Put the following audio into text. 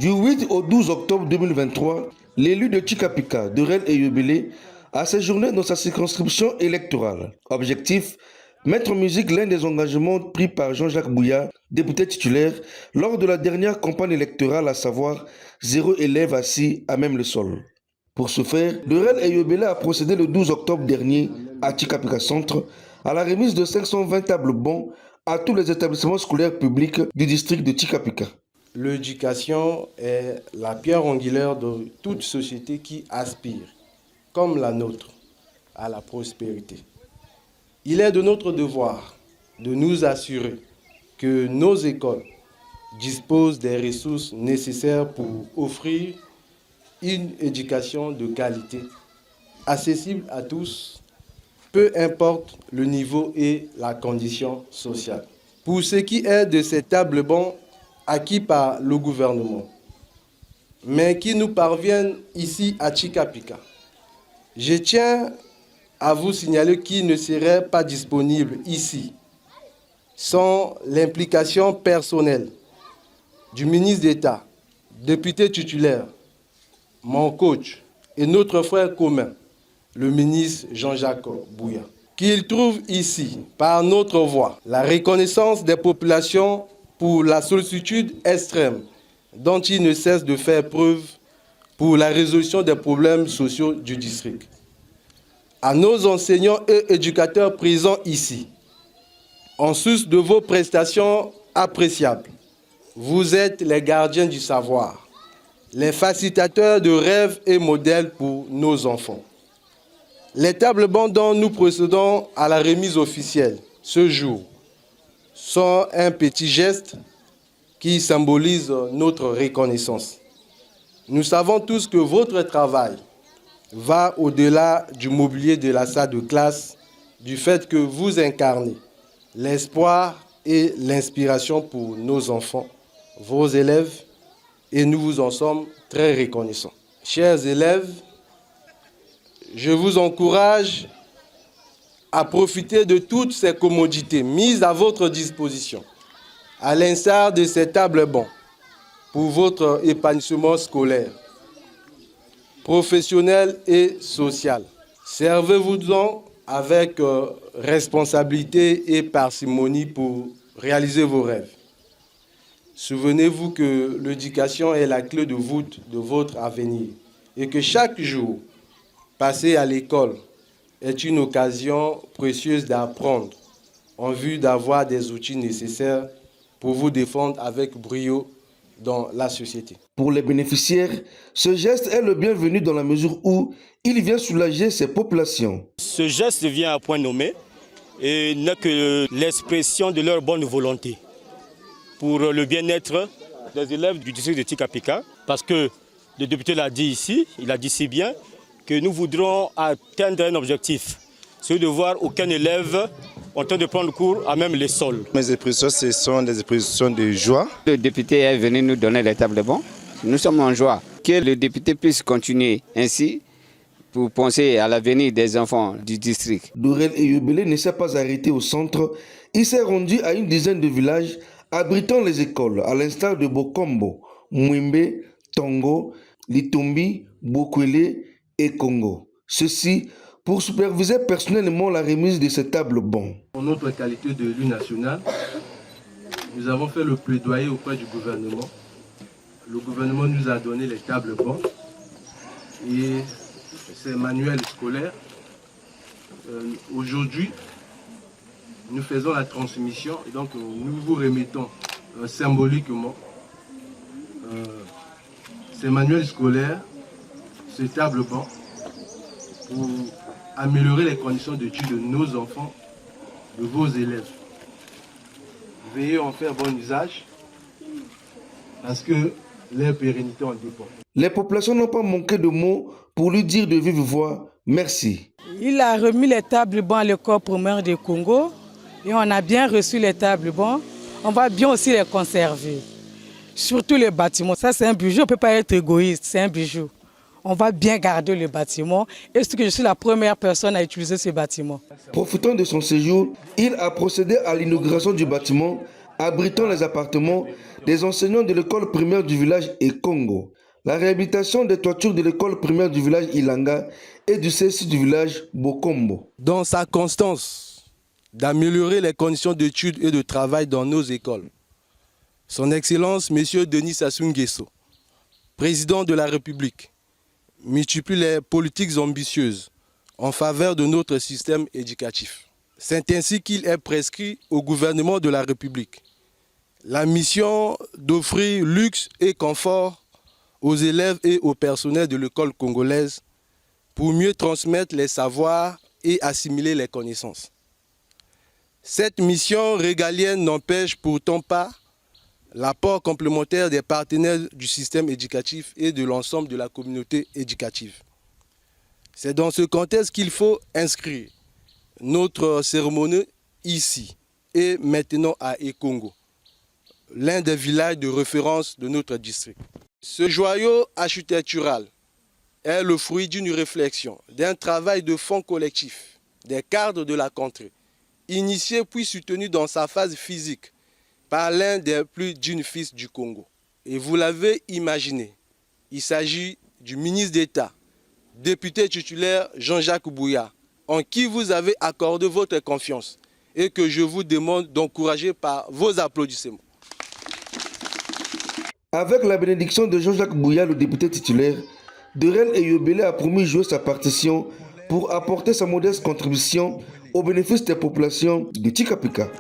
Du 8 au 12 octobre 2023, l'élu de Tchikapika, Dorel Eyobele, a séjourné dans sa circonscription électorale. Objectif, mettre en musique l'un des engagements pris par Jean-Jacques Bouya, député titulaire, lors de la dernière campagne électorale, à savoir 0 élève assis à même le sol. Pour ce faire, Dorel Eyobele a procédé le 12 octobre dernier à Tchikapika Centre à la remise de 520 tables bons à tous les établissements scolaires publics du district de Tchikapika. L'éducation est la pierre angulaire de toute société qui aspire, comme la nôtre, à la prospérité. Il est de notre devoir de nous assurer que nos écoles disposent des ressources nécessaires pour offrir une éducation de qualité, accessible à tous, peu importe le niveau et la condition sociale. Pour ce qui est de ces tables bancs acquis par le gouvernement, mais qui nous parviennent ici à Tchikapika, je tiens à vous signaler qu'ils ne seraient pas disponibles ici sans l'implication personnelle du ministre d'État, député titulaire, mon coach et notre frère commun, le ministre Jean-Jacques Bouya. Qu'il trouve ici, par notre voix, la reconnaissance des populations pour la sollicitude extrême dont il ne cesse de faire preuve pour la résolution des problèmes sociaux du district. À nos enseignants et éducateurs présents ici, en sus de vos prestations appréciables, vous êtes les gardiens du savoir, les facilitateurs de rêves et modèles pour nos enfants. Les tables bancs dont nous procédons à la remise officielle ce jour sont un petit geste qui symbolise notre reconnaissance. Nous savons tous que votre travail va au-delà du mobilier de la salle de classe, du fait que vous incarnez l'espoir et l'inspiration pour nos enfants, vos élèves, et nous vous en sommes très reconnaissants. Chers élèves, je vous encourage à profiter de toutes ces commodités mises à votre disposition, à l'instar de ces tables bancs, pour votre épanouissement scolaire, professionnel et social. Servez-vous-en avec responsabilité et parcimonie pour réaliser vos rêves. Souvenez-vous que l'éducation est la clé de voûte de votre avenir et que chaque jour passé à l'école est une occasion précieuse d'apprendre en vue d'avoir des outils nécessaires pour vous défendre avec brio dans la société. Pour les bénéficiaires, ce geste est le bienvenu dans la mesure où il vient soulager ces populations. Ce geste vient à point nommé et n'est que l'expression de leur bonne volonté pour le bien-être des élèves du district de Tchikapika, parce que le député l'a dit ici, il a dit si bien, que nous voudrons atteindre un objectif, c'est de voir aucun élève en train de prendre cours à même les sols. Mes expressions, ce sont des expressions de joie. Le député est venu nous donner les tables bancs. Nous sommes en joie que le député puisse continuer ainsi pour penser à l'avenir des enfants du district. Dorel Eyobele ne s'est pas arrêté au centre. Il s'est rendu à une dizaine de villages abritant les écoles, à l'instar de Bokombo, Mwimbe, Tongo, Litombi, Bokwele et Congo. Ceci pour superviser personnellement la remise de ces tables bancs. En notre qualité d'élu national, nous avons fait le plaidoyer auprès du gouvernement. Le gouvernement nous a donné les tables bancs et ces manuels scolaires. Aujourd'hui, nous faisons la transmission et donc nous vous remettons symboliquement ces manuels scolaires, ces tables bancs, pour améliorer les conditions d'études de nos enfants, de vos élèves. Veuillez en faire bon usage parce que leur pérennité en dépend. Les populations n'ont pas manqué de mots pour lui dire de vive voix merci. Il a remis les tables bancs à l'école primaire de Congo et on a bien reçu les tables bancs. On va bien aussi les conserver. Surtout les bâtiments. Ça, c'est un bijou. On ne peut pas être égoïste. C'est un bijou. On va bien garder le bâtiment. Et c'est que je suis la première personne à utiliser ce bâtiment. Profitant de son séjour, il a procédé à l'inauguration du bâtiment abritant les appartements des enseignants de l'école primaire du village Ekongo, la réhabilitation des toitures de l'école primaire du village Ilanga et du CSI du village Bokombo. Dans sa constance d'améliorer les conditions d'études et de travail dans nos écoles, Son Excellence, M. Denis Sassou Nguesso, président de la République, multiplie les politiques ambitieuses en faveur de notre système éducatif. C'est ainsi qu'il est prescrit au gouvernement de la République la mission d'offrir luxe et confort aux élèves et au personnel de l'école congolaise pour mieux transmettre les savoirs et assimiler les connaissances. Cette mission régalienne n'empêche pourtant pas l'apport complémentaire des partenaires du système éducatif et de l'ensemble de la communauté éducative. C'est dans ce contexte qu'il faut inscrire notre cérémonie ici et maintenant à Ekongo, l'un des villages de référence de notre district. Ce joyau architectural est le fruit d'une réflexion, d'un travail de fond collectif, des cadres de la contrée, initié puis soutenu dans sa phase physique par l'un des plus jeunes fils du Congo. Et vous l'avez imaginé, il s'agit du ministre d'État, député titulaire Jean-Jacques Bouya, en qui vous avez accordé votre confiance et que je vous demande d'encourager par vos applaudissements. Avec la bénédiction de Jean-Jacques Bouya, le député titulaire, Derel Eyobele a promis jouer sa partition pour apporter sa modeste contribution au bénéfice des populations de Tchikapika.